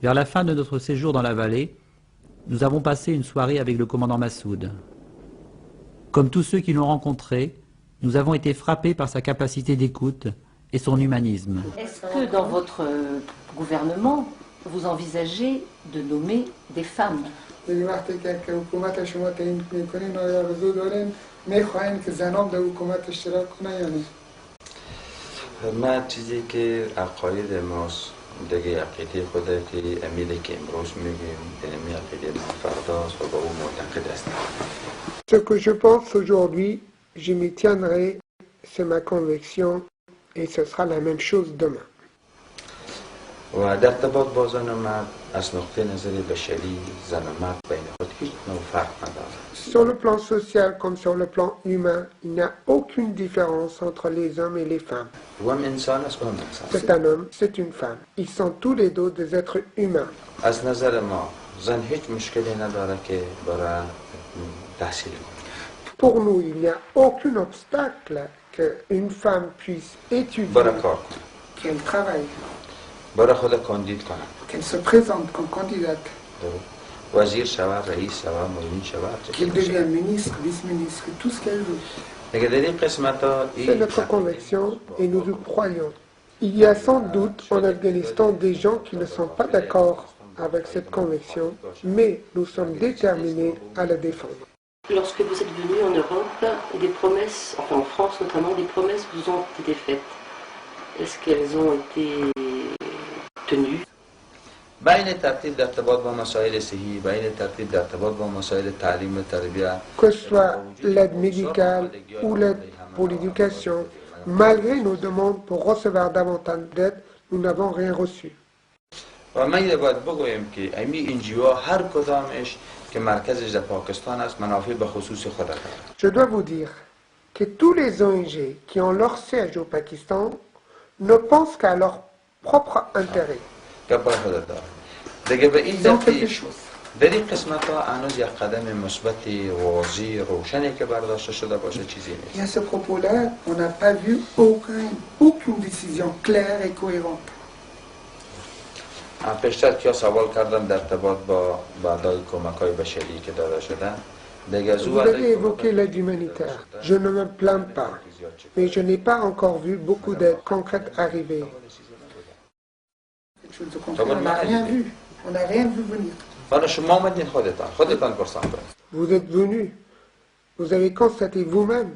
Vers la fin de notre séjour dans la vallée, nous avons passé une soirée avec le commandant Massoud. Comme tous ceux qui l'ont rencontré, nous avons été frappés par sa capacité d'écoute et son humanisme. Est-ce que dans votre gouvernement, vous envisagez de nommer des femmes ? من چیزی که عقاید ماست دیگه عقیده خودت امیده که امروز میگیم امی عقیده ما فرداست و با او معتقد هستیم. Ce que je pense aujourd'hui, je m'y tiendrai, c'est ma conviction et ce sera la même chose demain. و در ارتباط با زن و مرد از نقطه نظر بشری زن و مرد بین خود هیچ نوع فرق ندارد. Sur le plan social comme sur le plan humain, il n'y a aucune différence entre les hommes et les femmes. و هم انسان است و هم انسان. C'est un homme, c'est une femme. Ils sont tous les deux des êtres humains. از نظر ما زن هیچ مشکلی نداره که برای تحصیل کنه. Pour nous, il n'y a aucun obstacle qu'une femme puisse étudier, برای کار کنه. qu'elle travaille, برای خود کاندید کنه. qu'elle se présente comme candidate, وزیر شود، رئیس شود، معین شود. qu'elle devienne ministre, vice-ministre, tout ce qu'elle veut. دیگه در این قسمت ها C'est notre conviction et nous y croyons. Il y a sans doute en Afghanistan des gens qui ne sont pas d'accord avec cette conviction, mais nous sommes déterminés à la défendre. Lorsque vous êtes venu en Europe, des promesses, enfin en France notamment, des promesses vous ont été faites. Est-ce qu'elles ont été tenues ? بین ترتیب در ارتباط با مسائل صحی، بین ترتیب در ارتباط با مسائل تعلیم و تربیت، Que ce soit l'aide médicale ou l'aide pour l'éducation, malgré nos demandes pour recevoir davantage d'aide, nous n'avons rien reçu. و ما اینو باید بگویم که امی انجیوها هر کدامش که مرکزش در پاکستان است منافع به خصوص خود دارد. Je dois vous dire que tous les ONG qui ont leur siège au Pakistan ne pensent qu'à leur propre intérêt. که برای خود دارد. دیگه به این Ils ont quelque دلیل chose. در این قسمت ها هنوز یک قدم مثبت واضح روشنی که برداشته شده باشه چیزی Et نیست. à ce propos-là, on n'a pas vu aucune décision claire et cohérente. پیشتر کیا سوال کردم در ارتباط با بعدای کمک‌های بشری که داده شدن. دیگه از Vous avez évoqué l'aide humanitaire. Je ne me plains pas, mais je n'ai pas encore vu beaucoup d'aides concrètes arriver. On n'a rien vu. On n'a rien vu venir. حالا شما آمدین خودتان پرسان کنید. Vous êtes venus. Vous avez constaté vous-même.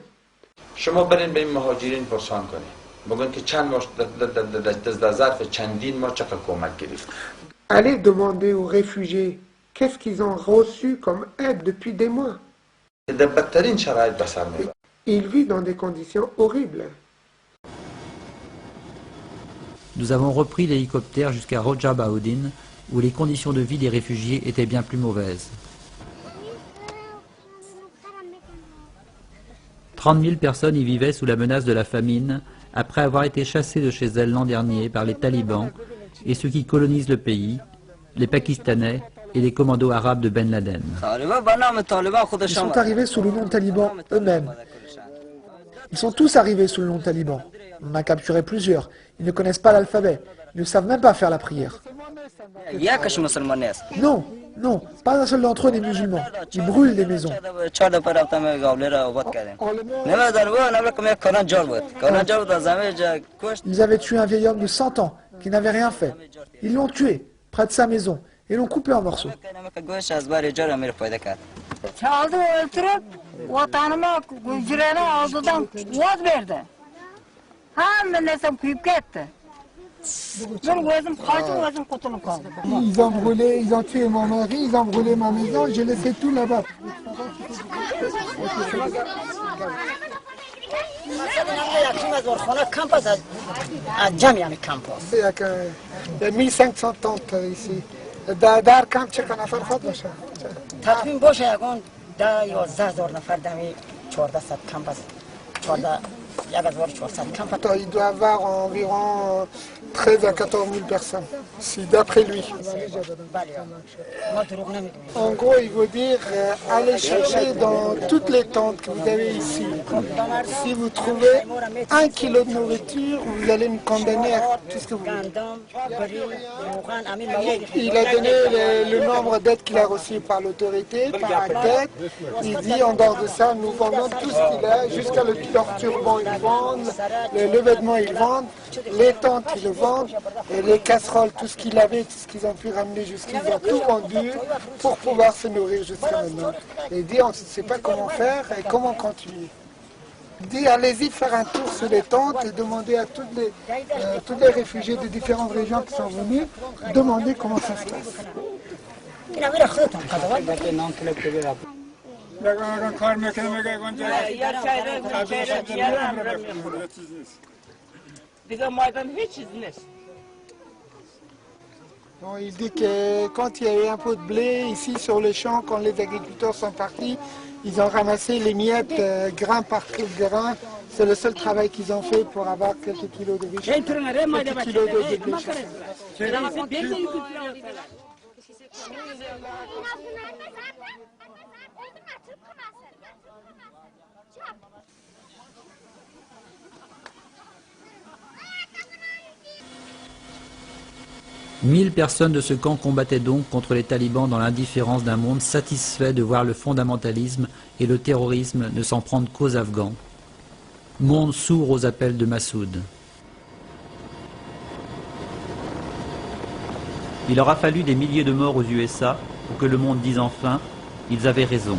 شما برین به این مهاجرین پرسان کنید. بگن که چند ماه در ظرف چندین ماه چقدر کمک گرفت. Allez demander aux réfugiés qu'est-ce qu'ils ont reçu comme aide depuis des mois. در بدترین شرایط به سر میبرند. Ils vivent dans des conditions horribles. Nous avons repris l'hélicoptère jusqu'à Roja Bahoudin, où les conditions de vie des réfugiés étaient bien plus mauvaises. 30 000 personnes y vivaient sous la menace de la famine, après avoir été chassées de chez elles l'an dernier par les talibans et ceux qui colonisent le pays, les Pakistanais et les commandos arabes de Ben Laden. Ils sont arrivés sous le nom taliban eux-mêmes. Ils sont tous arrivés sous le nom taliban. On en a capturé plusieurs. Ils ne connaissent pas l'alphabet. Ils ne savent même pas faire la prière. Non, non, pas un seul d'entre eux n'est musulman. Ils brûlent des maisons. Ils avaient tué un vieil homme de 100 ans qui n'avait rien fait. Ils l'ont tué près de sa maison et l'ont coupé en morceaux. Ils ont brûlé, ils ont tué mon mari, ils ont brûlé ma maison, j'ai laissé tout là-bas. Il y a 1500 tentes ici. در کم چه نفر خود باشه؟ تقریبا باشه یکون 10 11 هزار نفر دمی 1400 کمپ است 14 Il doit y avoir environ 13 à 14 000 personnes, c'est d'après lui. En gros, il veut dire, allez chercher dans toutes les tentes que vous avez ici. Si vous trouvez 1 kilo de nourriture, vous allez me condamner à tout ce que vous voulez. Il a donné le nombre d'aides qu'il a reçues par l'autorité, par tête. Il dit, en dehors de ça, nous vendons tout ce qu'il a, jusqu'à leur turban, ils vendent, le vêtement, ils vendent, les tentes, ils le vendent, et les casseroles, tout ce qu'il avait, tout ce qu'ils ont pu ramener jusqu'ici, ils ont tout vendu pour pouvoir se nourrir jusqu'à maintenant. Et il dit, on ne sait pas comment faire et comment continuer. Il dit, allez-y faire un tour sur les tentes et demandez à tous les réfugiés de différentes régions qui sont venus, demandez comment ça se passe. Bon, il dit que quand il y a eu un peu de blé ici sur le champ, quand les agriculteurs sont partis, ils ont ramassé les miettes grain par grain. C'est le seul travail qu'ils ont fait pour avoir quelques kilos de blé. Quelques kilos de blé. Mille personnes de ce camp combattaient donc contre les talibans dans l'indifférence d'un monde satisfait de voir le fondamentalisme et le terrorisme ne s'en prendre qu'aux Afghans. Monde sourd aux appels de Massoud. Il aura fallu des milliers de morts aux USA pour que le monde dise enfin « ils avaient raison ».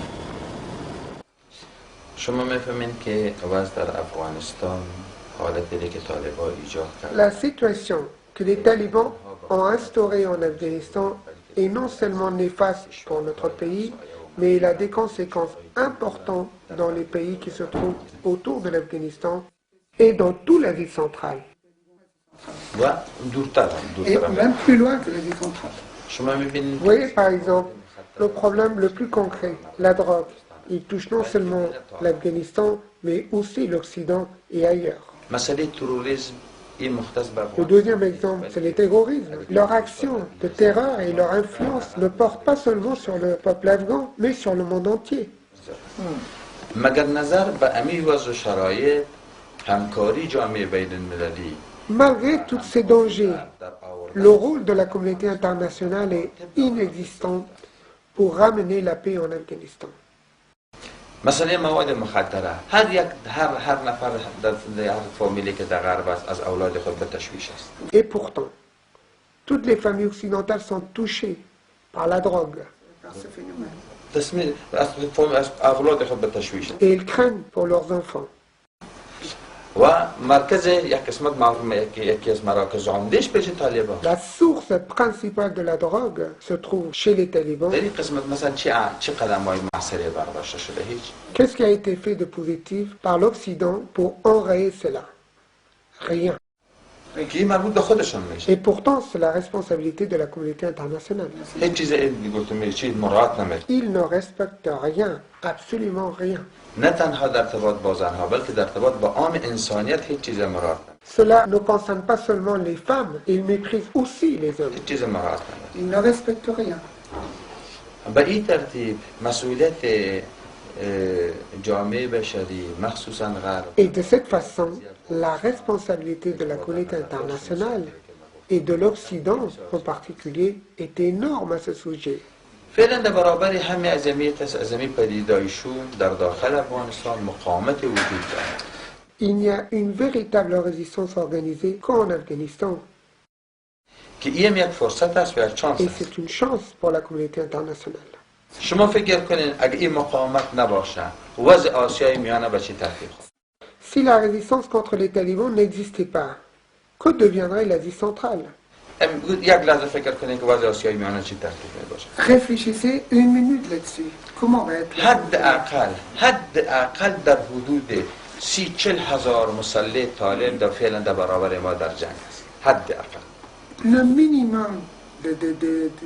La situation que les talibans ont instaurée en Afghanistan est non seulement néfaste pour notre pays, mais il a des conséquences importantes dans les pays qui se trouvent autour de l'Afghanistan et dans toute l'Asie centrale. Et même plus loin que l'Asie centrale. Vous voyez par exemple le problème le plus concret, la drogue. Il touche non seulement l'Afghanistan, mais aussi l'Occident et ailleurs. Le deuxième exemple, c'est les terroristes. Leur action de terreur et leur influence ne portent pas seulement sur le peuple afghan, mais sur le monde entier. Malgré tous ces dangers, le rôle de la communauté internationale est inexistant pour ramener la paix en Afghanistan. مسئله مواد مخدره هر نفر در فامیلی که در غرب است از اولاد خود به تشویش است. Et pourtant, toutes les familles occidentales sont touchées par la drogue. از اولاد خود به تشویش است. Et ils craignent pour leurs enfants. و مرکز یک قسمت یکی از مراکز عمدهش پیش طالبان. La source principale de la drogue se trouve chez les talibans. در این قسمت مثلا چه قدم‌های معصره برداشته شده؟ هیچ. Qu'est-ce qui a été fait de positif par l'Occident pour enrayer cela? Rien. که مربوط به خودشون میشه. Et pourtant, c'est la responsabilité de la communauté internationale. هیچ چیز گفتم چیز مراعات نمیکنه. Ils ne respectent rien, absolument rien. نه تنها در ارتباط با زنها بلکه در ارتباط با عام انسانیت هیچ چیز مراعات نمیکنه. Cela ne concerne pas seulement les femmes, ils méprisent aussi les hommes. هیچ چیز مراعات نمیکنه. Ils ne respectent rien. به این ترتیب مسئولیت جامعه بشری مخصوصا غرب. Et de cette façon, la responsabilité de la communauté internationale et de l'Occident en particulier est énorme à ce sujet. فعلا در برابر همه عظمی پدیدایشون در داخل افغانستان مقاومت وجود دارد. Il y a une véritable résistance organisée qu'en Afghanistan. که این یک فرصت است و یک شانس Et است. c'est une chance pour la communauté internationale. شما فکر کنین اگه این مقاومت نباشه وضع آسیای میانه به چه ترتیب خواهد؟ Si la résistance contre les talibans n'existait pas, que deviendrait l'Asie centrale? یک لحظه فکر کنین که وضع آسیای میانه چه ترتیب میباشه؟ Réfléchissez une minute là-dessus. Comment va être حد اقل در حدود 30-40 هزار مسلح طالب در فعلا در برابر ما در جنگ است. حد اقل. Le minimum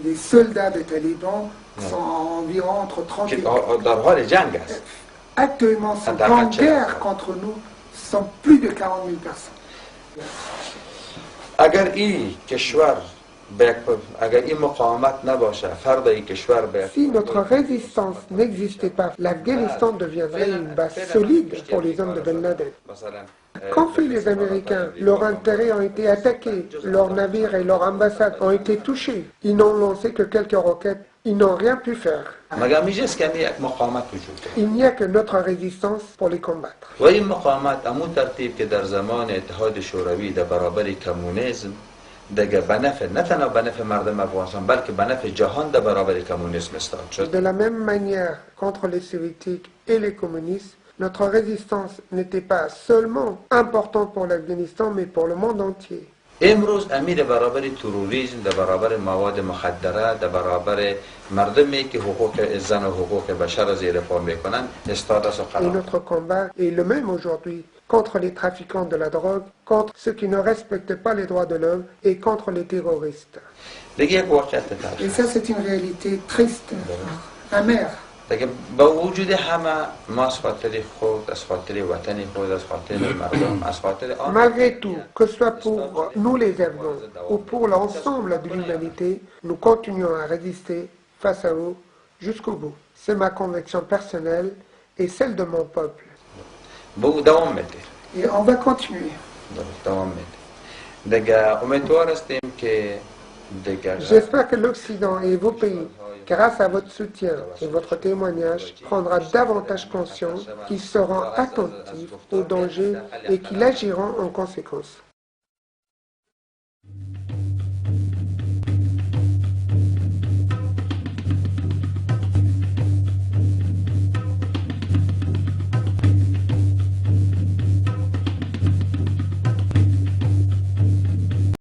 des soldats des talibans sont environ entre 30 که et... در حال جنگ است. Actuellement, sont en guerre contre nous sont plus de 40 000 personnes. اگر این کشور اگر این مقاومت نباشه فرد این کشور به Si notre résistance n'existait pas, l'Afghanistan deviendrait une base solide pour les hommes de Ben Laden. Qu'ont fait les Américains? Leurs intérêts ont été attaqués, leurs navires et leurs ambassades ont été touchés. Ils n'ont lancé que quelques roquettes, ils n'ont rien pu faire. مگر میجاست که یک مقاومت وجود داره Il n'y a que notre résistance pour les combattre. و این مقاومت همون ترتیب که در زمان اتحاد شوروی در برابر کمونیسم دیگه به نفع نه تنها به نفع مردم افغانستان بلکه به نفع جهان در برابر کمونیسم استاد شد. De la même manière, contre les soviétiques et les communistes, notre résistance n'était pas seulement importante pour l'Afghanistan, mais pour le monde entier. امروز امیر برابر تروریسم در برابر مواد مخدره در برابر مردمی که حقوق زن و حقوق بشر زیر پا میکنن استاد است و Et قرار. notre combat est le même aujourd'hui contre les trafiquants de la drogue, contre ceux qui ne respectent pas les droits de l'homme et contre les terroristes. دیگه یک واقعیت Et تلخ ça, c'est une réalité triste, amère. دیگه با وجود همه ما از خاطر خود از خاطر وطن خود از خاطر مردم از خاطر Malgré tout, que ce soit pour nous les Afghans ou pour l'ensemble de l'humanité, nous continuons à résister face à eux jusqu'au bout. C'est ma conviction personnelle et celle de mon peuple. بو دوام میده Et on va continuer. دوام میده دیگه امیدوار هستیم که دیگه J'espère que l'Occident et vos pays, grâce à votre soutien et votre témoignage, prendra davantage conscience qu'ils seront attentifs aux dangers et qu'ils agiront en conséquence.